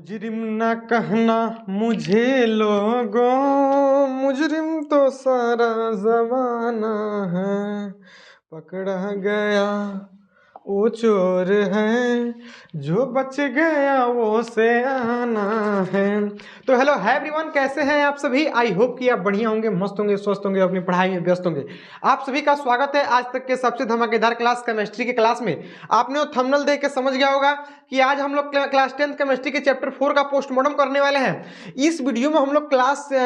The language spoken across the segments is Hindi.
मुजरिम ना कहना मुझे लोगों, मुजरिम तो सारा जमाना है। पकड़ा गया वो चोर है, जो बच गया वो सयाना है। तो हेलो हाय एवरीवन, कैसे हैं आप सभी। आई होप कि आप बढ़िया होंगे, मस्त होंगे, स्वस्थ होंगे, अपनी पढ़ाई में व्यस्त होंगे। आप सभी का स्वागत है आज तक के सबसे धमाकेदार क्लास केमिस्ट्री के क्लास में। आपने वो थंबनेल देख के समझ गया होगा कि आज हम लोग क्लास 10 केमिस्ट्री के चैप्टर 4 का पोस्टमार्टम करने वाले हैं। इस वीडियो में हम लोग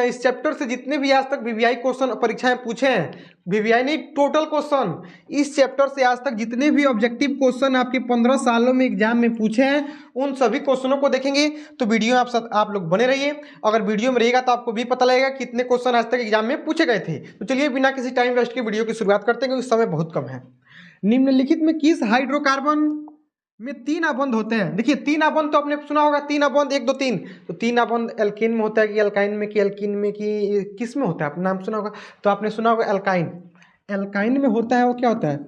इस चैप्टर से जितने भी आज तक वीवीआई क्वेश्चन परीक्षाएं पूछे हैं, वीवीआई नहीं टोटल क्वेश्चन, इस चैप्टर से आज तक जितने भी ऑब्जेक्टिव क्वेश्चन आपके 15 सालों में एग्जाम में पूछे हैं, उन सभी क्वेश्चनों को देखेंगे। तो वीडियो आप लोग बने रहिए। अगर वीडियो में रहेगा तो आपको भी पता लगेगा कितने क्वेश्चन आज तक एग्जाम में पूछे गए थे। तो चलिए बिना किसी टाइम वेस्ट के वीडियो की शुरुआत करते हैं, क्योंकि समय बहुत कम है। निम्नलिखित में किस हाइड्रोकार्बन में 3 अबंध होते हैं। देखिए 3 अबंध तो आपने सुना होगा, 3 अबंध 1 2 3। तो 3 अबंध एल्केन में होता है कि एल्काइन में कि एल्कीन में कि किस में होता है, आपने नाम सुना होगा। तो आपने सुना होगा एल्काइन। एल्काइन में होता है, वो क्या होता है,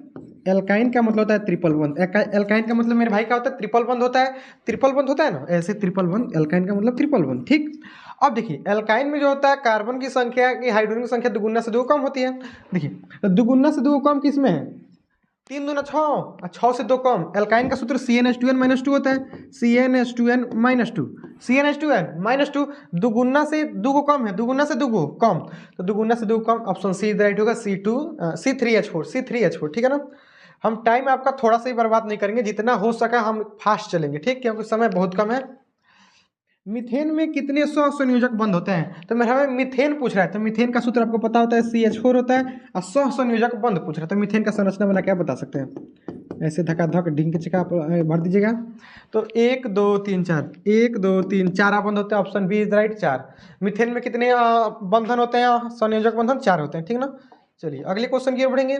एल्काइन का मतलब होता है ट्रिपल बंध। एल्काइन का मतलब मेरे भाई क्या होता है, ट्रिपल बंध होता है। ट्रिपल बंध होता है ना, ऐसे ट्रिपल बंध, एल्काइन का मतलब ट्रिपल बंध। ठीक, अब देखिए एल्काइन में जो होता है कार्बन की संख्या की हाइड्रोजन की संख्या दुगुना से 2 कम होती है। देखिए दुगुना से 2 कम किस में है, 3 दूना 6, 6 से 2 कम। एल्काइन का सूत्र CnH2n-2 होता है, CnH2n-2, CnH2n-2। दुगुना से 2 को कम है, दुगुना से 2 को कम, तो दुगुना से 2 कम, ऑप्शन सी राइट होगा। C3H4, ठीक है ना। हम टाइम आपका थोड़ा सा ही बर्बाद नहीं करेंगे, जितना हो सका हम फास्ट चलेंगे, ठीक, क्योंकि समय बहुत कम है। मीथेन में कितने सहसंयोजक बंध होते हैं। तो मेरा मीथेन पूछ रहा है, तो मीथेन का सूत्र आपको पता होता है CH4 होता है, और सहसंयोजक बंध पूछ रहा है। तो मीथेन का संरचना बना क्या बता सकते हैं, ऐसे धकाधक ढींग के चिका भर दीजिएगा। तो 1 2 3 4, 1 2 3 4 बंध होते हैं, ऑप्शन बी इज राइट 4। मीथेन में कितने बंधन होते हैं, संयोजक बंधन 4 होते हैं, ठीक ना। चलिए अगले क्वेश्चन की ओर बढ़ेंगे।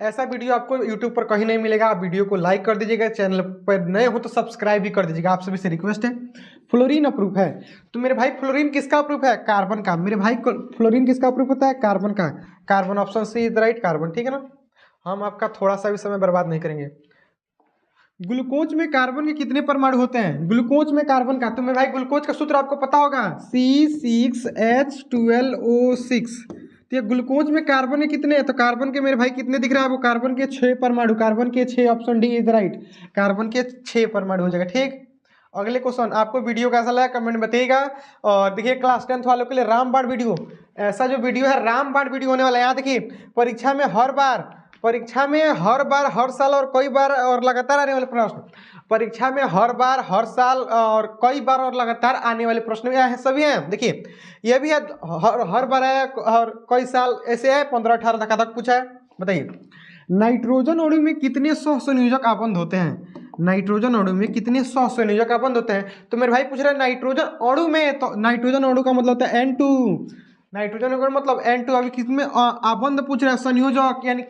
ऐसा वीडियो आपको YouTube पर कहीं नहीं मिलेगा। आप वीडियो को लाइक कर दीजिएगा, चैनल पर नए हो तो सब्सक्राइब भी कर दीजिएगा, आप सभी से रिक्वेस्ट है। फ्लोरीन अप्रूफ है, तो मेरे भाई फ्लोरीन किसका अप्रूफ है, कार्बन का। मेरे भाई फ्लोरीन किसका अप्रूफ होता है, कार्बन का। Carbon, option C is right, carbon, ठीक है ना। हम आपका थोड़ा सा भी समय बर्बाद नहीं करेंगे। ग्लूकोज में कार्बन के कितने परमाणु होते हैं, ग्लूकोज में कार्बन का। तो मेरे भाई ग्लूकोज का सूत्र आपको पता होगा, C6H12O6। तो ये ग्लूकोज में कार्बन के कितने हैं, तो कार्बन के मेरे भाई कितने दिख रहा है आपको, कार्बन के 6 परमाणु, कार्बन के 6, option D is right, carbon के 6 परमाणु हो जाएगा, ठीक। अगले क्वेश्चन, आपको वीडियो कैसा लगा कमेंट में बताइएगा। और देखिए क्लास 10 वालों के लिए रामबाण वीडियो, ऐसा जो वीडियो है रामबाण वीडियो होने वाला है। यहाँ देखिए परीक्षा में हर बार हर साल और कई बार और लगातार आने वाले प्रश्न, परीक्षा में हर बार हर साल और कई बार और लगातार आने वाले प्रश्न हैं, सभी हैं। देखिए ये भी है, हर बार है और कई साल ऐसे है, 15-18 तक पूछा है। बताइए नाइट्रोजन अणु में कितने सहसंयोजक आबंध होते हैं, नाइट्रोजन अणु में कितने सहसंयोजक आबंध होते हैं। तो मेरे भाई पूछ रहे हैं नाइट्रोजन अणु में, तो नाइट्रोजन अणु का मतलब होता है N2, नाइट्रोजन अणु मतलब N2। अभी किसमें आबंध पूछ रहा है, संयोजक, यानी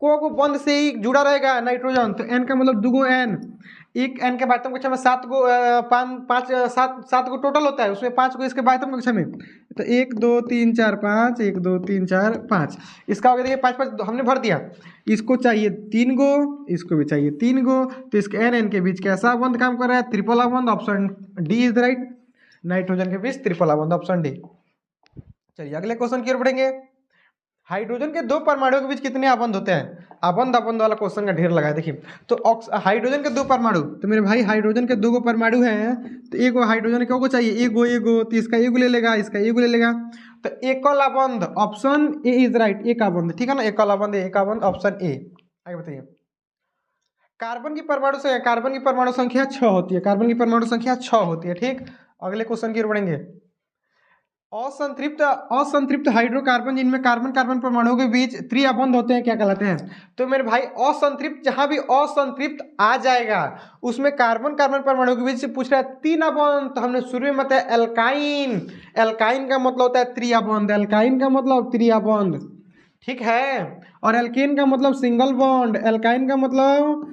को बंध से ही जुड़ा रहेगा नाइट्रोजन। तो N का मतलब 2 N, एक N के बाध्यम कक्षा में 7 गो 7 गो टोटल होता है, उसमें 5 गो इसके बाध्यम कक्षा में। तो 1 2 3 4 5, 1 2 3 4 5, इसका हो गया देखिए 5 हमने भर दिया। इसको चाहिए 3 गो, इसको भी चाहिए 3 गो, तो इसके N के बीच कैसा अबंध काम कर रहा है, ट्रिपल अबंध, option D is right, nitrogen के बीच ट्रिपल अबंध, ऑप्शन डी। चलिए अगले क्वेश्चन की ओर बढ़ेंगे। हाइड्रोजन के 2 परमाणुओं के बीच कितने आबंध होते हैं, आबंध वाला क्वेश्चन का ढेर लगा है। देखिए तो हाइड्रोजन के 2 परमाणु, तो मेरे भाई हाइड्रोजन के 2 परमाणु हैं, तो एक हाइड्रोजन को चाहिए एगो, तो इसका एगो ले लेगा, इसका एगो ले लेगा। तो एकल आबंध, ऑप्शन ए इज राइट, एक आबंध, ठीक है ना, एकल आबंध, एक आबंध, ऑप्शन ए। आगे बताइए कार्बन की परमाणु संख्या 6 होती है, कार्बन की परमाणु संख्या 6 होती है, ठीक। अगले क्वेश्चन की ओर बढ़ेंगे। असंतृप्त हाइड्रोकार्बन जिनमें कार्बन कार्बन परमाणुओं के बीच त्रिअबंध होते हैं क्या कहलाते हैं। तो मेरे भाई असंतृप्त, जहां भी असंतृप्त आ जाएगा उसमें कार्बन कार्बन परमाणु के बीच से पूछ रहा है 3 अबंध। तो हमने शुरू में बताया एल्काइन, एल्काइन का मतलब होता है त्रिअबंध, एल्काइन का मतलब त्रिअबंध, ठीक है। और एल्केन का मतलब सिंगल बॉन्ड, एल्काइन का मतलब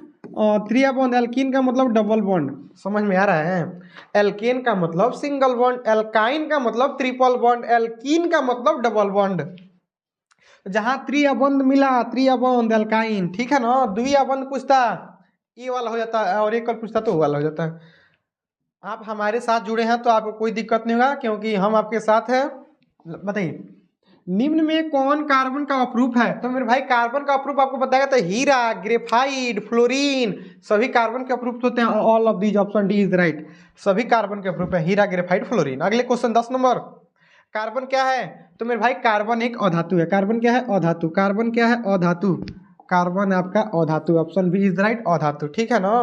त्रिअबंध, एल्कीन का मतलब डबल बॉन्ड। समझ में आ रहा है, एल्केन का मतलब सिंगल बॉन्ड, एल्काइन का मतलब ट्रिपल बॉन्ड, एल्कीन का मतलब डबल बॉन्ड। जहां त्रिअबंध मिला, त्रिअबंध एल्काइन, ठीक है ना। द्विअबंध पूछता ये वाला हो जाता है, और एकल पूछता तो वो वाला हो जाता है। आप हमारे साथ जुड़े हैं तो आपको कोई दिक्कत नहीं होगा, क्योंकि हम आपके साथ हैं। बताइए, निम्न में कौन कार्बन का अपरूप है? तो मेरे भाई कार्बन का अपरूप आपको बताएगा तो हीरा, ग्रेफाइट, फ्लोरीन, सभी कार्बन के अपरूप होते हैं। All of these, option D is right. सभी कार्बन के अपरूप है, हीरा, ग्रेफाइट, फ्लोरीन। अगले क्वेश्चन 10 नंबर, कार्बन क्या है? तो मेरे भाई कार्बन एक अधातु है। कार्बन क्या है? अधातु। कार्बन क्या है? अधातु। कार्बन आपका अधातु, ऑप्शन बी इज राइट, अधातु। ठीक है ना।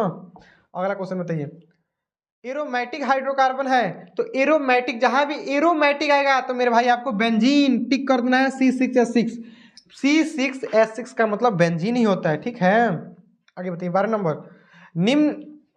अगला क्वेश्चन बताइए, एरोमेटिक हाइड्रोकार्बन है। तो एरोमेटिक, जहां भी एरोमेटिक आएगा तो मेरे भाई आपको बेंजीन टिक कर देना है, C6H6। C6H6 का मतलब बेंजीन ही होता है। ठीक है, आगे बताइए 12 नंबर,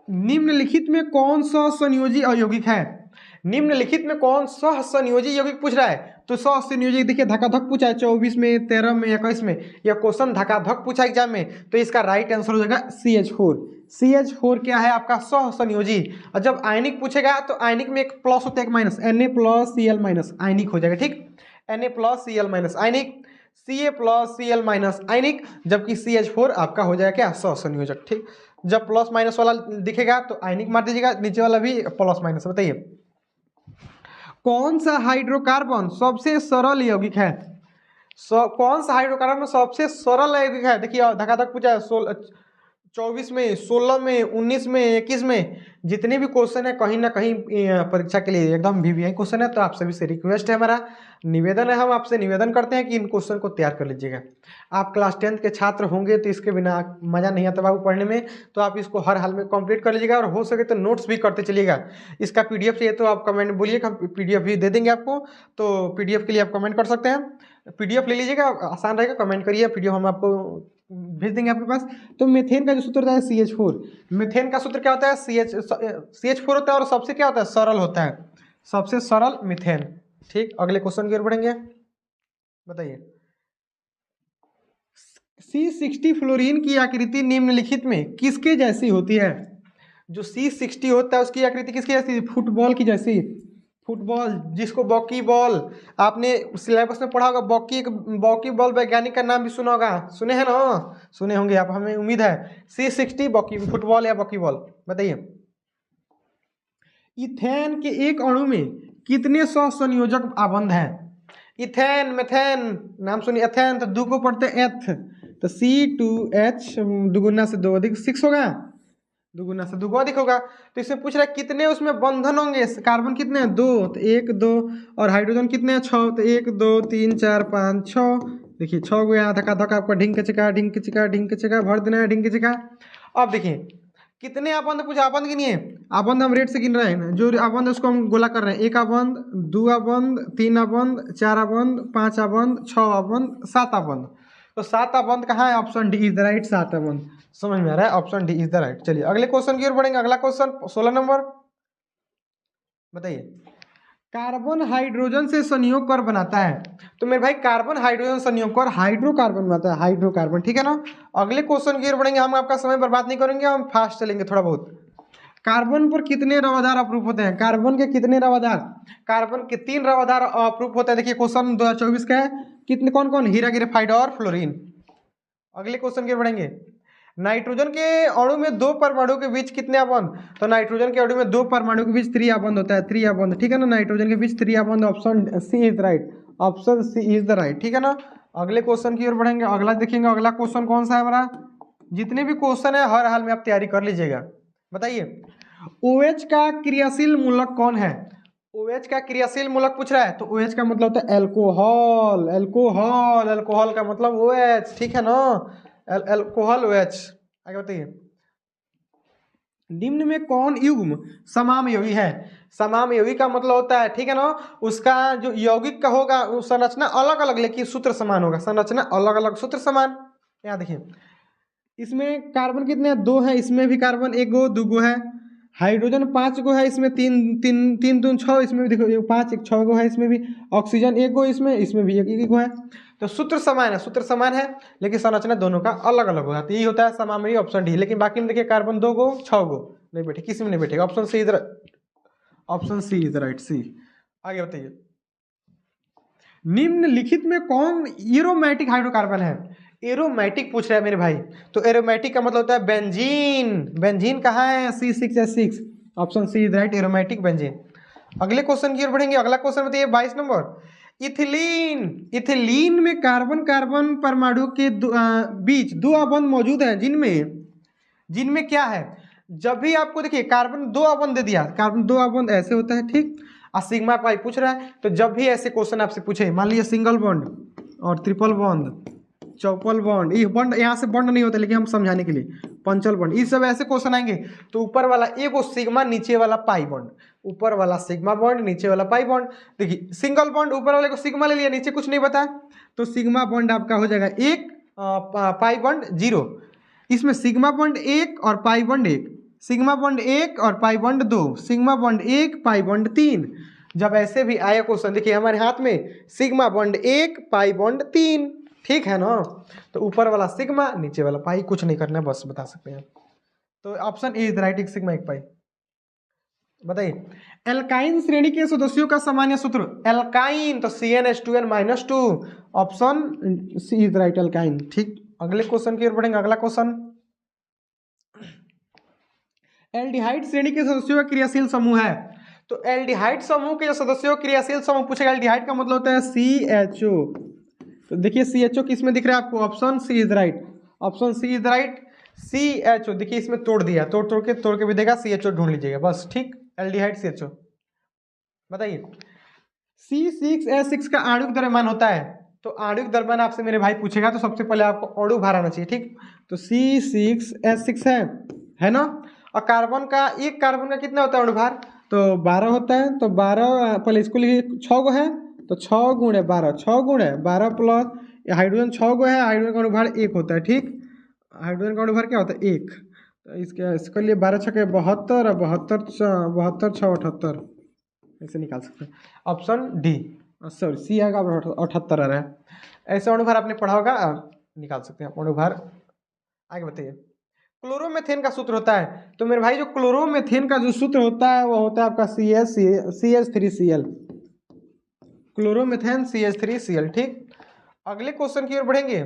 निम्नलिखित में कौन सा संयोजी अयौगिक है? निम्नलिखित में कौन सा संयोजी यौगिक पूछ रहा है? तो संयोजी देखिए धकाधक पूछा है 24 में, 13 में, 21 में। यह क्वेश्चन धकाधक पूछा एग्जाम में, तो इसका राइट आंसर हो जाएगा CH4। CH4 क्या है आपका? संयोजी। और जब आयनिक पूछेगा तो आयनिक में एक प्लस होता है, एक माइनस, Na+Cl- आयनिक हो जाएगा। ठीक, Na+Cl- आयनिक, Ca+Cl- आयनिक, जबकि CH4 आपका हो जाएगा क्या? संयोजक। ठीक, जब प्लस माइनस वाला दिखेगा तो आयनिक मार दीजिएगा, नीचे वाला भी प्लस माइनस। बताइए, कौन सा हाइड्रोकार्बन सबसे सरल यौगिक है? कौन सा हाइड्रोकार्बन सबसे सरल यौगिक है? देखिए धकाधक पूछा है 24 में, 16 में, 19 में, 21 में। जितने भी क्वेश्चन है कहीं ना कहीं परीक्षा के लिए एकदम VVI क्वेश्चन है। तो आप सभी से रिक्वेस्ट है, हमारा निवेदन है, हम आपसे निवेदन करते हैं कि इन क्वेश्चन को तैयार कर लीजिएगा। आप क्लास 10th के छात्र होंगे तो इसके बिना मज़ा नहीं आता बाबू पढ़ने में, तो आप इसको हर हाल में कंप्लीट कर लीजिएगा, और हो सके तो नोट्स भी करते चलिएगा। इसका PDF चाहिए तो आप कमेंट बोलिएगा, हम PDF भी दे देंगे आपको। तो PDF के लिए आप कमेंट कर सकते हैं। PDF ले लीजिएगा, आसान रहेगा, कमेंट करिए, PDF हम आपको भेज देंगे आपके पास। तो मीथेन का जो सूत्र होता है CH4। मीथेन का सूत्र क्या होता है? CH4 होता है, और सबसे क्या होता है? सरल होता है, सबसे सरल मीथेन। ठीक, अगले क्वेश्चन की ओर बढ़ेंगे। बताइए, C60 फ्लोरीन की आकृति निम्नलिखित में किसके जैसी होती है? जो C60 होता है उसकी आकृति किसकी जैसी? फुटबॉल की जैसी। फुटबॉल, जिसको बॉकी बॉल, आपने सिलेबस में पढ़ा होगा। बॉकी बॉल वैज्ञानिक का नाम भी सुना होगा, सुने हैं ना? सुने होंगे आप, हमें उम्मीद है। C60 बॉकी फुटबॉल या बॉकी बॉल। बताइए, इथेन के एक अणु में कितने सहसंयोजक आबंध हैं? इथेन, मेथेन, नाम सुनिए। एथेन तो दो को पढ़ते एथ, तो C2H, दुगुना से दो अधिक 6 होगा, दुगुना से दो अधिक होगा। तो इसमें पूछ रहा है कितने उसमें बंधन होंगे? कार्बन कितने हैं? 2, तो 1 2, और हाइड्रोजन कितने हैं? 6, तो 1 2 3 4 5 6। देखिए 6 को यहाँ धक्का धक्का आपका ढिंक चिका ढिंक चिका ढिंक चिका भर देना है, ढिंक चिका। अब देखिए कितने आबंध पूछा, आबंध गिनिए। आबंध हम रेट से गिन रहे हैं, जो आबंध उसको हम गोला कर रहे हैं। 1 आबंध, 2 आबंध, 3 आबंध, 4 आबंध, 5 आबंध, 6 आबंध, 7 आबंध। तो 7 आबंध कहाँ है? Option D is the right, 7 आबंध। समझ में आ रहा है? Option D is the right. चलिए अगले क्वेश्चन की ओर बढ़ेंगे। अगला क्वेश्चन 16 नंबर, बताइए, कार्बन हाइड्रोजन से संयोग कर बनाता है। तो मेरे भाई कार्बन हाइड्रोजन संयोग कर हाइड्रोकार्बन बनाता है, हाइड्रोकार्बन। ठीक है ना। अगले क्वेश्चन की ओर बढ़ेंगे, हम आपका समय बर्बाद नहीं करेंगे, हम फास्ट चलेंगे थोड़ा बहुत। कार्बन पर कितने रवादार अप्रूप होते हैं? कार्बन के कितने रवादार? कार्बन के 3 रवादार अप्रूप होते हैं। देखिए क्वेश्चन 2024 का है। कितने, कौन कौन? हीरा, ग्रेफाइट और फ्लोरीन। अगले क्वेश्चन की ओर बढ़ेंगे, नाइट्रोजन के अणु में 2 परमाणु के बीच कितने आबंध? तो नाइट्रोजन के अणु में 2 परमाणु के बीच 3 आबंध होता है, 3 आबंध। ठीक है ना, नाइट्रोजन के बीच 3 आबंध, option C is right, option C is the right. ठीक है ना। अगले क्वेश्चन की ओर बढ़ेंगे, अगला देखेंगे। अगला क्वेश्चन कौन सा है हमारा? जितने भी क्वेश्चन है हर हाल में आप तैयारी कर लीजिएगा। बताइए, OH का क्रियाशील मूलक कौन है? OH का क्रियाशील मूलक पूछ रहा है, तो OH का मतलब होता है एल्कोहल। एल्कोहल, एल्कोहल का मतलब OH। ठीक है ना, एल्कोहल OH। आगे बताइए, निम्न में कौन युग्म समामयोगी है? समामयोगी का मतलब होता है, ठीक है ना, उसका जो यौगिक का होगा वो संरचना अलग अलग लेकिन सूत्र समान होगा। संरचना अलग अलग, सूत्र समान। यहाँ देखिए, इसमें कार्बन कितने हैं? 2 है, इसमें भी कार्बन 1 गो 2 गो है। हाइड्रोजन 5 गो है, इसमें 3 3 3 2 6, इसमें भी देखो 5 1 6 गो है इसमें भी। ऑक्सीजन 1 गो, इसमें भी 1 गो है। तो सूत्र समान है, सूत्र समान है, लेकिन संरचना दोनों का अलग अलग होगा। तो यही होता है समामयी, ऑप्शन डी। लेकिन बाकी में देखिए कार्बन 2 गो 6 गो नहीं बैठे, किसी में नहीं बैठेगा। ऑप्शन सी इधर, ऑप्शन सी इज राइट, सी। आगे बताइए, निम्नलिखित में कौन एरोमेटिक हाइड्रोकार्बन है? एरोमेटिक पूछ रहा है मेरे भाई, तो एरोमेटिक का मतलब होता है बेंजीन। बेंजीन कहाँ है? C6H6। Option C is right, aromatic benzene. अगले क्वेश्चन की ओर बढ़ेंगे। अगला क्वेश्चन बताइए 22 नंबर। इथिलीन, इथिलीन में कार्बन कार्बन परमाणु के बीच दो अबंध मौजूद हैं जिनमें क्या है। जब भी आपको देखिए कार्बन दो अबंध दे दिया, कार्बन दो अबंध ऐसे होता है, ठीक। और सिग्मा पाई पूछ रहा है, तो जब भी ऐसे क्वेश्चन आपसे पूछे, मान लीजिए सिंगल बॉन्ड और ट्रिपल बॉन्ड, चौपल बॉन्ड, ये बॉन्ड यहाँ से बॉन्ड नहीं होता, लेकिन हम समझाने के लिए पंचल बॉन्ड, ये सब ऐसे क्वेश्चन आएंगे तो ऊपर वाला एगो सिग्मा, नीचे वाला पाई बॉन्ड, ऊपर वाला सिग्मा बॉन्ड, नीचे वाला पाई बॉन्ड। देखिए सिंगल बॉन्ड, ऊपर वाले को सिग्मा ले लिया, नीचे कुछ नहीं बताया, तो सिग्मा बॉन्ड आपका हो जाएगा एक, पाई बॉन्ड जीरो। इसमें सिग्मा बॉन्ड एक और पाई बॉन्ड एक, सिग्मा बॉन्ड एक और पाई बॉन्ड दो, सिग्मा बॉन्ड एक, पाई बॉन्ड तीन। जब ऐसे भी आया क्वेश्चन, देखिए हमारे हाथ में सिग्मा बॉन्ड एक, पाई बॉन्ड तीन, ठीक है ना। तो ऊपर वाला सिग्मा, नीचे वाला पाई, कुछ नहीं करना है, बस बता सकते हैं। तो ऑप्शन ए इज राइट, एक सिग्मा एक पाई। बताइए एल्काइन श्रेणी के सदस्यों का सामान्य सूत्र। एल्काइन तो CnH2n-2, option C is right, alkyne, ठीक। अगले क्वेश्चन की ओर बढ़ेंगे। अगला क्वेश्चन, एल्डिहाइड श्रेणी के सदस्यों का क्रियाशील समूह है। तो एल्डिहाइड समूह के सदस्यों का क्रियाशील समूह पूछेगा। एल्डिहाइड का मतलब होता है CHO। तो देखिए CHO किस में दिख रहा है आपको, option C is right, option C is right, CHO। देखिए इसमें तोड़ दिया, तोड़ के भी देगा, CHO ढूंढ लीजिएगा बस, ठीक। Aldehyde CHO। बताइए C6H6 का आणविक द्रव्यमान होता है। तो आणविक द्रव्यमान आपसे मेरे भाई पूछेगा, तो सबसे पहले आपको अणु भार आना चाहिए, ठीक। तो C6H6 है ना। और कार्बन का, एक कार्बन का कितना होता है अणु भार, तो 12 होता है। तो 12 पहले इसको लिखिए, 6 गो है तो 6 गुणे 12, 6 गुणे 12 प्लस हाइड्रोजन 6 गो है, हाइड्रोजन का अणु भार 1 होता है, ठीक। हाइड्रोजन का अणु भार क्या होता है 1। तो इसके लिए 12 छके 72, 72 6 78, ऐसे निकाल सकते हैं। ऑप्शन डी, सॉरी सी आएगा, 78 आ रहा है। ऐसे अणुभार आपने पढ़ा होगा, निकाल सकते हैं अणुभार। आगे बताइए क्लोरोमेथेन का सूत्र होता है। तो मेरे भाई जो क्लोरोमेथेन का जो सूत्र होता है वो होता है आपका CH3Cl, क्लोरोमेथेन CH3Cl, ठीक। अगले क्वेश्चन की ओर बढ़ेंगे।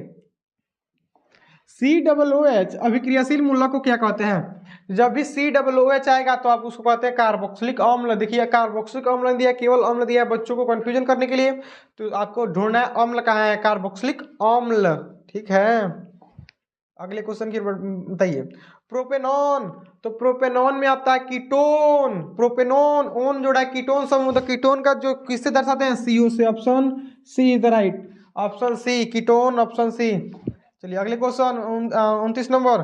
COOH अभिक्रियाशील मूलक को क्या कहते हैं। जब भी COOH आएगा तो आप उसको कहते हैं कार्बोक्सिलिक अम्ल। देखिए कार्बोक्सिलिक अम्ल दिया, केवल अम्ल दिया है बच्चों को कंफ्यूजन करने के लिए, तो आपको ढूंढना है अम्ल कहाँ है, कार्बोक्सिलिक अम्ल, ठीक है। अगले क्वेश्चन की बताइए प्रोपेनॉन। तो प्रोपेनॉन में आता है कीटोन, प्रोपेनॉन ओन जोड़ा है कीटोन समूह। तो कीटोन का जो किससे दर्शाते हैं, CO से, option C is right, option C ketone, option C. चलिए अगले क्वेश्चन 29 नंबर।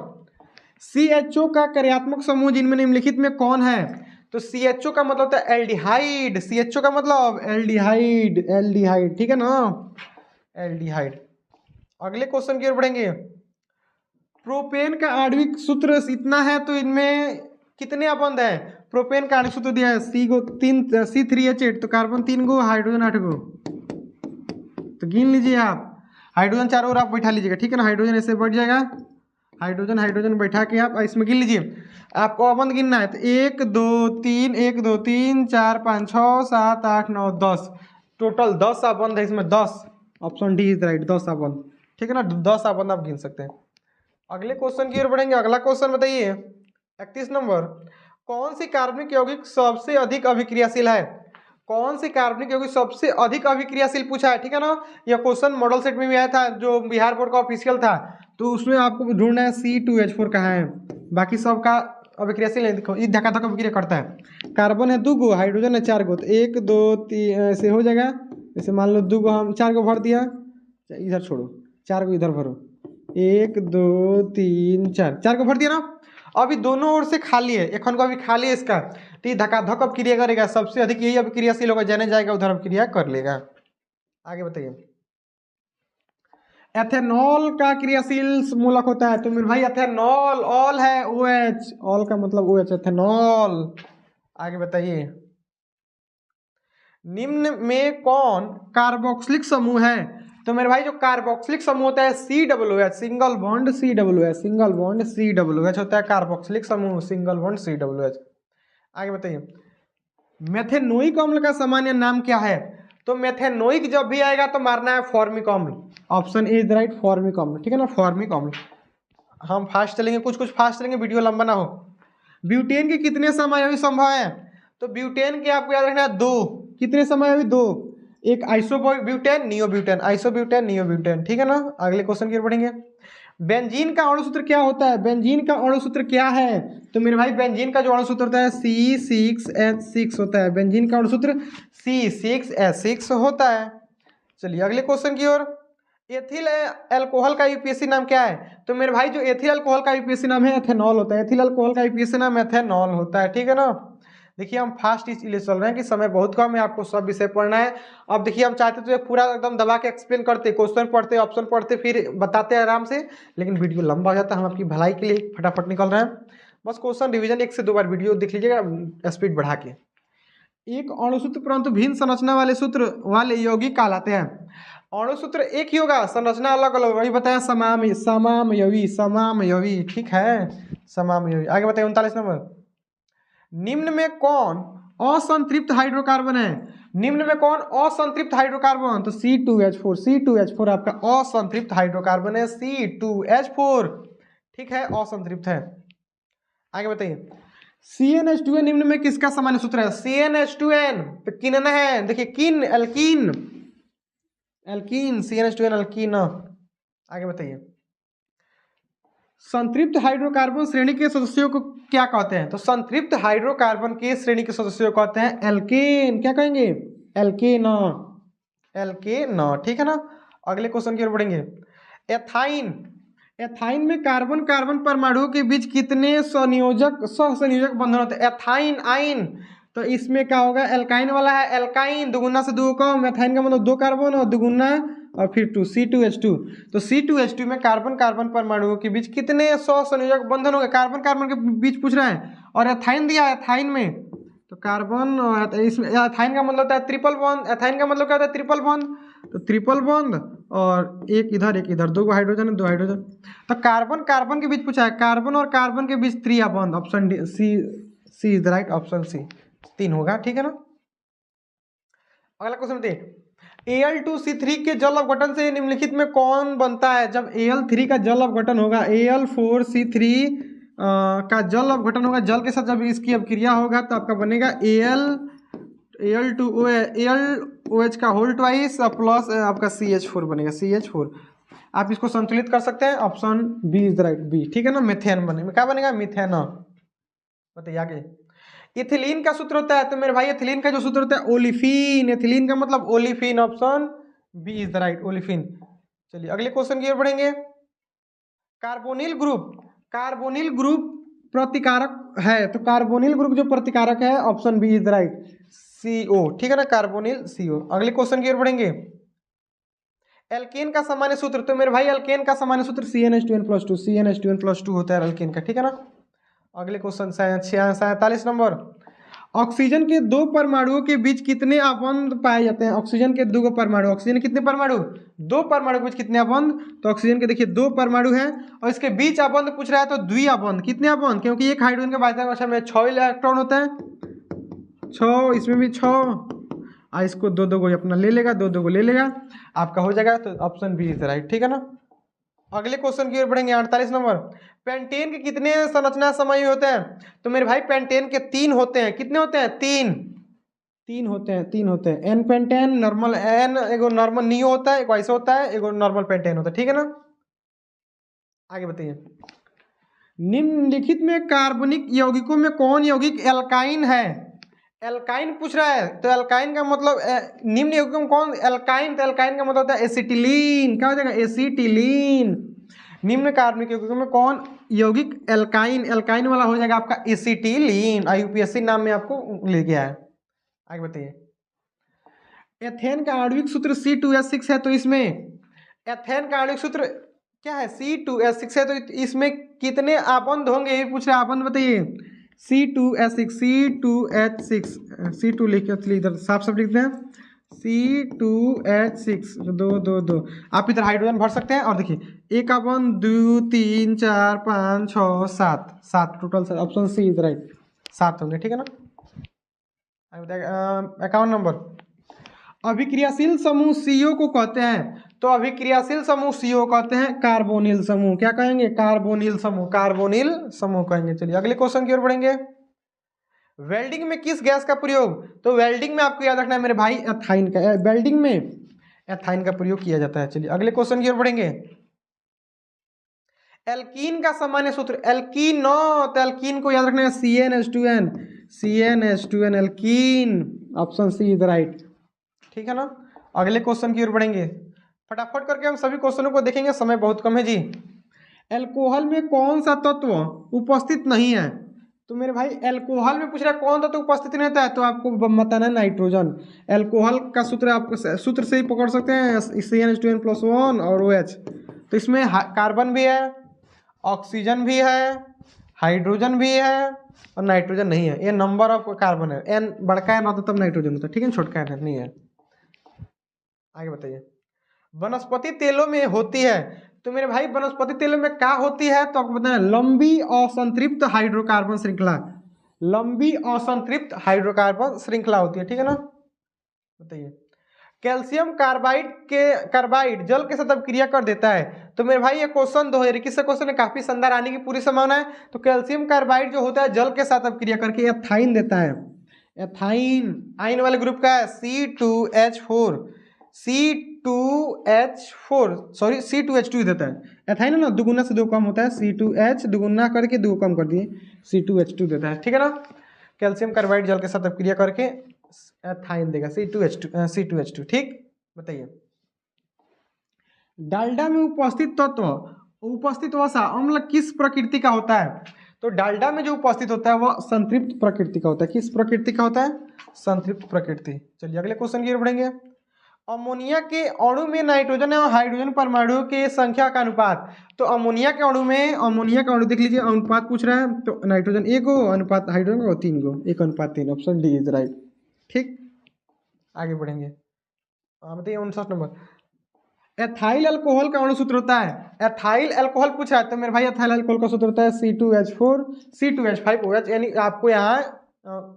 CHO का कार्यात्मक समूह जिनमें निम्नलिखित में कौन है। तो CHO का मतलब होता है एल्डिहाइड, CHO का मतलब एल्डिहाइड, एल्डिहाइड, ठीक है ना, एल्डिहाइड। अगले क्वेश्चन की ओर बढ़ेंगे। प्रोपेन का आणविक सूत्र इतना है, तो इनमें कितने अबंध है। प्रोपेन का आणविक सूत्र दिया है C3H8, तो कार्बन 3 गो, हाइड्रोजन 8 गो। तो गिन लीजिए आप, हाइड्रोजन चारों ओर आप बैठा लीजिएगा, ठीक है ना। हाइड्रोजन ऐसे बैठ जाएगा, हाइड्रोजन हाइड्रोजन बैठा के आप इसमें गिन लीजिए। आपको अबंध गिनना है, तो 1 2 3, 1 2 3 4 5 6 7 8 9 10, टोटल 10 अबंध है इसमें, 10। ऑप्शन डी इज राइट, 10 अबंध, ठीक है ना, 10 अबंध आप गिन सकते हैं। अगले क्वेश्चन की ओर बढ़ेंगे। अगला क्वेश्चन बताइए 31 नंबर। कौन सी कार्बनिक यौगिक सबसे अधिक अभिक्रियाशील है। कौन सी कार्बनिक यौगिक सबसे अधिक अभिक्रियाशील पूछा है, ठीक है ना। यह क्वेश्चन मॉडल सेट में भी आया था, जो बिहार बोर्ड का ऑफिशियल था, तो उसमें आपको ढूंढना है C2H4 कहाँ है। बाकी सब का अभिक्रियाशील है, देखो ये धक्का अभिक्रिया करता है। कार्बन है 2 गो, हाइड्रोजन है 4 गो, तो 1 2 3 ऐसे हो जाएगा। जैसे मान लो 2 गो हम 4 गो भर दिया, इधर छोड़ो, 4 गो इधर भरो, 1 2 3 4, 4 को भर दिया ना। अभी दोनों ओर से खाली है, एक को अभी खाली है इसका, तो ये धक्का अब क्रिया करेगा, सबसे अधिक यही अभिक्रियाशील होगा, जाने जाएगा उधर अभिक्रिया कर लेगा। आगे बताइए एथेनॉल का क्रियाशील मूलक होता है। तो मेरे भाई एथेनॉल, ऑल है OH, ऑल का मतलब OH, एथेनॉल। आगे बताइए निम्न में कौन कार्बोक्सिलिक समूह है। तो मेरे भाई जो कार्बोक्सिलिक समूह होता है COOH, single bond COOH, single bond COOH होता है कार्बोक्सिलिक समूह, सिंगल बॉन्ड COOH। आगे बताइए मेथेनोइक अम्ल का सामान्य नाम क्या है। तो मेथेनोइक जब भी आएगा तो मारना है फॉर्मिक अम्ल, option A is right, formic अम्ल, ठीक है ना, फॉर्मिक अम्ल। हम फास्ट चलेंगे, कुछ फास्ट चलेंगे, वीडियो लंबा ना हो। ब्यूटेन के कितने समायोगी संभव है? तो ब्यूटेन के आपको याद रखना है 2। कितने समायोगी? 2। एक आइसोब्यूटेन, नियोब्यूटेन, आइसोब्यूटेन, नियोब्यूटेन, ठीक है ना। अगले क्वेश्चन की ओर बढ़ेंगे। बेंजीन का अणु सूत्र क्या होता है? बेंजीन का अणु सूत्र क्या है? तो मेरे भाई बेंजीन का जो अणु सूत्र होता है C6H6 होता है। बेंजीन का अणु सूत्र C6H6 होता है। चलिए अगले क्वेश्चन की ओर। एथिल अल्कोहल का यूपीएससी नाम क्या है? तो मेरे भाई जो एथिल अल्कोहल का यूपीएससी नाम है एथेनॉल होता है। एथिल अल्कोहल का यूपीएससी नाम एथेनॉल होता है, ठीक है ना। देखिए हम फास्ट इसलिए चल रहे हैं कि समय बहुत कम है, आपको सब विषय पढ़ना है। अब देखिए हम चाहते तो ये पूरा एकदम दबा के एक्सप्लेन करते, क्वेश्चन पढ़ते, ऑप्शन पढ़ते, फिर बताते आराम से, लेकिन वीडियो लंबा हो जाता है। हम आपकी भलाई के लिए फटाफट निकल रहे हैं। बस क्वेश्चन रिविजन 1 से 2 बार वीडियो देख लीजिएगा स्पीड बढ़ा के। एक अणुसूत्र परंतु भिन्न संरचना वाले सूत्र वाले यौगिक कहलाते हैं। अणुसूत्र एक ही होगा, संरचना अलग अलग, वही बताया समामयवी, ठीक है, समामयवी। आगे बताइए 39 नंबर। निम्न में कौन असंतृप्त हाइड्रोकार्बन है? निम्न में कौन असंतृप्त हाइड्रोकार्बन? तो C2H4, C2H4 आपका असंतृप्त हाइड्रोकार्बन है, C2H4, ठीक है, असंतृप्त है। आगे बताइए। CnH2n निम्न में किसका सामान्य सूत्र है? CnH2n तो किनन है, देखिए किन, एल्कीन, एल्कीन, CnH2n एल्कीन। आगे बताइए। संतृप्त हाइड्रोकार्बन श्रेणी के सदस्यों को क्या कहते हैं? तो संतृप्त हाइड्रोकार्बन के श्रेणी के सदस्यों को कहते हैं एल्केन। क्या कहेंगे? एल्केन, एल्केन, ठीक है ना। अगले क्वेश्चन की ओर बढ़ेंगे। एथाइन, एथाइन में कार्बन कार्बन परमाणुओं के बीच कितने सहसंयोजक बंधन होते हैं? एथाइन, आइन, तो इसमें क्या होगा? एल्काइन वाला है, एल्काइन, दुगुना से दो कम, एथाइन का मतलब 2 कार्बन और दुगुना और फिर 2, C2H2। तो C2H2 में कार्बन कार्बन परमाणुओं के बीच कितने सहसंयोजक बंधन होंगे? कार्बन कार्बन के बीच पूछ रहे हैं, और एथाइन दिया है, एथाइन में तो कार्बन, और इसमें एथाइन का मतलब होता है ट्रिपल बॉन्ड। एथाइन का मतलब क्या होता है? ट्रिपल बॉन्ड, तो ट्रिपल बॉन्ड और एक इधर एक इधर, 2 हाइड्रोजन है, 2 हाइड्रोजन। तो कार्बन कार्बन के बीच पूछा है, कार्बन और कार्बन के बीच त्रिया bond, option D, C is the right, option C 3 होगा, ठीक है ना। अगला क्वेश्चन देखिए। Al2C3 के जल अपघटन से निम्नलिखित में कौन बनता है? जब Al3 का जल अपघटन होगा, Al4C3 का जल अपघटन होगा, जल के साथ जब इसकी अपक्रिया होगा तो आपका बनेगा AlOH का होल ट्वाइस प्लस आपका CH4 बनेगा, CH4। आप इसको संतुलित कर सकते हैं, option B is the right, B, ठीक है ना। मिथेन बनेगा, क्या बनेगा? मिथेन। बताइए आगे। इथिलीन का सूत्र होता है, तो मेरे भाई इथिलीन का जो सूत्र होता है ओलिफिन, इथिलीन का मतलब olefin, option B is the right, olefin. चलिए अगले क्वेश्चन की ओर बढ़ेंगे। कार्बोनिल ग्रुप, कार्बोनिल ग्रुप प्रतिकारक है, तो कार्बोनिल ग्रुप जो प्रतिकारक है, option B is the right, CO, ठीक है ना, कार्बोनिल CO। अगले क्वेश्चन की ओर बढ़ेंगे। एल्केन का सामान्य सूत्र, तो मेरे भाई एल्केन का सामान्य सूत्र CnH2n+2, CnH2n+2 होता है एल्केन का, ठीक है ना। अगले क्वेश्चन 47 नंबर। ऑक्सीजन के 2 परमाणुओं के बीच कितने अबंध पाए जाते हैं? ऑक्सीजन के 2 परमाणु, ऑक्सीजन के कितने परमाणु? 2 परमाणु के बीच कितने अबंध? तो ऑक्सीजन के देखिए 2 परमाणु हैं और इसके बीच अबंध पूछ रहा है, तो द्विअबंध। कितने अबंध? क्योंकि एक हाइड्रोजन के बाध्यता में 6 इलेक्ट्रॉन होता है, 6, इसमें भी 6, इसको 2 को अपना ले लेगा, 2 को ले लेगा, आपका हो जाएगा, तो ऑप्शन बी इज राइट, ठीक है ना। अगले क्वेश्चन की ओर बढ़ेंगे। 48 नंबर। पेंटेन के कितने संरचना समूह होते हैं? तो मेरे भाई पेंटेन के 3 होते हैं। कितने होते हैं? 3 होते हैं, 3 होते हैं। एन पेंटेन, नॉर्मल एन, एगो नॉर्मल नियो होता है, एक ऐसा होता है, एगो नॉर्मल पेंटेन होता है, ठीक है ना। आगे बताइए। निम्नलिखित में कार्बनिक यौगिकों में कौन यौगिक एल्काइन है? एल्काइन पूछ रहा है, तो एल्काइन का मतलब निम्न यौगिकों में कौन एल्काइन? तो एल्काइन का मतलब होता है एसिटिलीन। क्या हो जाएगा? एसिटिलीन। निम्न कार्बनिक यौगिकों में कौन यौगिक एल्काइन? एल्काइन वाला हो जाएगा आपका एसिटिलीन। IUPAC नाम में आपको ले गया है। आगे बताइए। एथेन का आणविक सूत्र C2H6 है, तो इसमें एथेन का आणविक सूत्र क्या है? C2H6 है, तो इसमें कितने आबंध होंगे ये पूछ रहे हैं। आबंध बताइए। C2H6, C2H6, C2 लिखिए, इधर साफ साफ लिखते हैं, C2H6, 2 आप इधर हाइड्रोजन भर सकते हैं। और देखिए 1 अबंध 2 3 4 5 6 7 total, option C is right, 7 होंगे, ठीक है ना। 51 नंबर। अभिक्रियाशील समूह CO को कहते हैं, तो अभिक्रियाशील समूह CO कहते हैं कार्बोनिल समूह। क्या कहेंगे? कार्बोनिल समूह, कार्बोनिल समूह कहेंगे। चलिए अगले क्वेश्चन की ओर बढ़ेंगे। वेल्डिंग में किस गैस का प्रयोग? तो वेल्डिंग में आपको याद रखना है मेरे भाई एथाइन का, वेल्डिंग में एथाइन का प्रयोग किया जाता है। चलिए अगले क्वेश्चन की ओर बढ़ेंगे। एल्कीन का सामान्य सूत्र, एल्कीन तो एल्कीन को याद रखना है CnH2n, CnH2n alkene, option C is right. ठीक है ना। अगले क्वेश्चन की ओर बढ़ेंगे, फटाफट करके हम सभी क्वेश्चनों को देखेंगे, समय बहुत कम है जी। एल्कोहल में कौन सा तत्व उपस्थित नहीं है? तो मेरे भाई एल्कोहल में पूछ रहा है कौन तत्व उपस्थित नहीं रहता है, तो आपको बताना है नाइट्रोजन। एल्कोहल का सूत्र आप सूत्र से ही पकड़ सकते हैं, CnH2n+1 और OH। तो इसमें कार्बन भी है, ऑक्सीजन भी है, हाइड्रोजन भी है और नाइट्रोजन नहीं है। ये नंबर ऑफ कार्बन है, N बड़का है ना तो तब नाइट्रोजन होता है, ठीक है, छोटका है नहीं है। आगे बताइए। वनस्पति तेलों में होती है, तो मेरे भाई वनस्पति तेलों में क्या होती है? तो आपको बताना लंबी असंतृप्त हाइड्रोकार्बन श्रृंखला, लंबी असंतृप्त हाइड्रोकार्बन श्रृंखला होती है। ठीक है ना। बताइए। कैल्शियम कार्बाइड जल के साथ क्रिया कर देता है, तो मेरे भाई ये क्वेश्चन 2021 से क्वेश्चन है, काफी शानदार आने की पूरी संभावना है। तो कैल्शियम कार्बाइड जो होता है जल के साथ क्रिया करके एथाइन देता है। एथाइन आइन वाले ग्रुप का है C2H4, C2H2 देता है। एथाइन है ना, दुगुना से दो कम होता है, C2H दुगुना करके दो कम कर दिए, C2H2 देता है। ठीक है ना। कैल्शियम कार्बाइड जल के साथ क्रिया करके एथाइन देगा, C2H2। ठीक। बताइए। डालडा में उपस्थित वसा अम्ल किस प्रकृति का होता है? तो डालडा में जो उपस्थित होता है वह संतृप्त प्रकृति का होता है। किस प्रकृति का होता है? संतृप्त प्रकृति। चलिए अगले क्वेश्चन की ओर बढ़ेंगे। अमोनिया के अणु में नाइट्रोजन और हाइड्रोजन परमाणु के संख्या का अनुपात, तो अमोनिया के अणु में, अमोनिया का अणु देख लीजिए, अनुपात पूछ रहा है, तो नाइट्रोजन 1 गो, अनुपात हाइड्रोजन को 3 गो, 1:3, ऑप्शन डी इज राइट। ठीक। आगे बढ़ेंगे। बताइए 59 नंबर। एथाइल अल्कोहल का अणु सूत्र होता है, एथाइल अल्कोहल पूछा है, तो मेरे भाई एथाइल अल्कोहल का सूत्र होता है C2H4 C2H5OH, यानी आपको यहाँ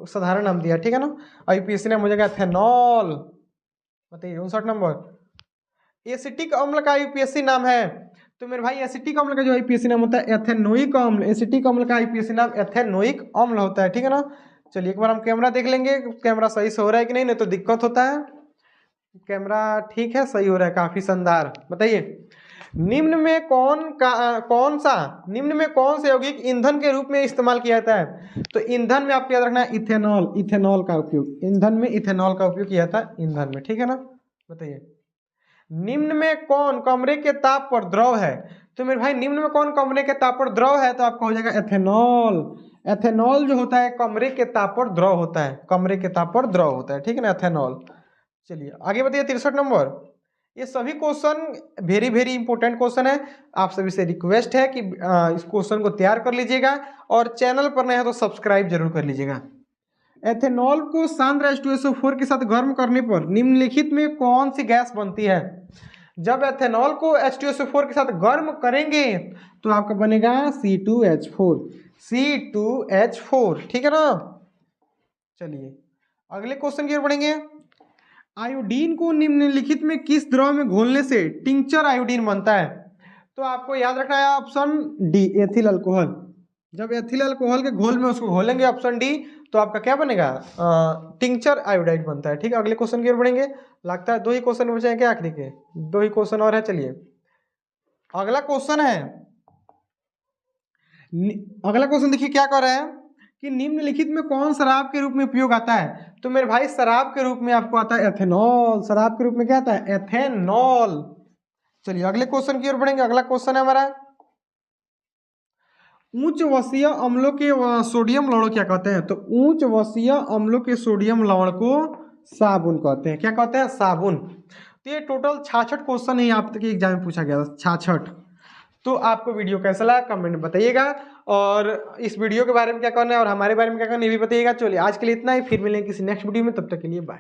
साधारण नाम दिया। ठीक है ना। IUPAC नाम हो जाएगा एथेनॉल। बताइए 59 नंबर। एसिटिक अम्ल का IUPAC नाम है, तो मेरे भाई एसिटिक अम्ल का जो IUPAC नाम होता है एथेनोइक अम्ल, एसिटिक अम्ल का IUPAC नाम एथेनोइक अम्ल होता है। ठीक है ना। चलिए एक बार हम कैमरा देख लेंगे, कैमरा सही से हो रहा है कि नहीं तो दिक्कत होता है। कैमरा ठीक है, सही हो रहा है, काफी शानदार। बताइए। निम्न में कौन सा यौगिक ईंधन के रूप में इस्तेमाल किया जाता है? तो ईंधन में आपको याद रखना है इथेनॉल, इथेनॉल का उपयोग, ईंधन में इथेनॉल का उपयोग किया जाता है ईंधन में। ठीक है ना। बताइए। निम्न में कौन कमरे के ताप पर द्रव है? तो मेरे भाई निम्न में कौन कमरे के ताप पर द्रव है? तो आपका हो जाएगा एथेनॉल। एथेनॉल जो होता है कमरे के ताप पर द्रव होता है, कमरे के ताप पर द्रव होता है। ठीक है ना, एथेनॉल। चलिए आगे बताइए 63 नंबर। ये सभी question very very important question है, आप सभी से रिक्वेस्ट है कि इस क्वेश्चन को तैयार कर लीजिएगा और चैनल पर नए हैं तो सब्सक्राइब जरूर कर लीजिएगा। एथेनॉल को सांद्र H2SO4 के साथ गर्म करने पर निम्नलिखित में कौन सी गैस बनती है? जब एथेनॉल को H2SO4 के साथ गर्म करेंगे तो आपका बनेगा C2H4, C2H4। ठीक है ना। चलिए अगले क्वेश्चन की ओर बढ़ेंगे। आयोडीन को निम्नलिखित में किस द्रव में घोलने से टिंचर आयोडीन बनता है? तो आपको याद रखना है ऑप्शन डी, एथिल अल्कोहल। जब एथिल अल्कोहल के घोल में उसको घोलेंगे ऑप्शन डी, तो आपका क्या बनेगा? टिंचर आयोडाइड बनता है। ठीक है। अगले क्वेश्चन की ओर बढ़ेंगे। लगता है 2 ही क्वेश्चन बचे हैं क्या आखिरी के? 2 ही क्वेश्चन और है। चलिए अगला क्वेश्चन है, अगला क्वेश्चन देखिए क्या कर रहे हैं कि निम्नलिखित में कौन शराब के रूप में उपयोग आता है? तो मेरे भाई शराब के रूप में आपको आता है एथेनॉल, शराब के रूप में क्या आता है? एथेनॉल। चलिए अगले क्वेश्चन की ओर बढ़ेंगे। अगला क्वेश्चन है हमारा, उच्च वसीय अम्लों के सोडियम लवण क्या कहते हैं? तो उच्च वसीय अम्लों के सोडियम लवण को साबुन कहते हैं। क्या कहते हैं? साबुन। तो ये टोटल 66 क्वेश्चन है, आप तक एग्जाम में पूछा गया था 66। तो आपको वीडियो कैसा लगा कमेंट में बताइएगा, और इस वीडियो के बारे में क्या करना है और हमारे बारे में क्या करना है ये भी बताइएगा। चलिए आज के लिए इतना ही, फिर मिलेंगे किसी नेक्स्ट वीडियो में, तब तक के लिए बाय।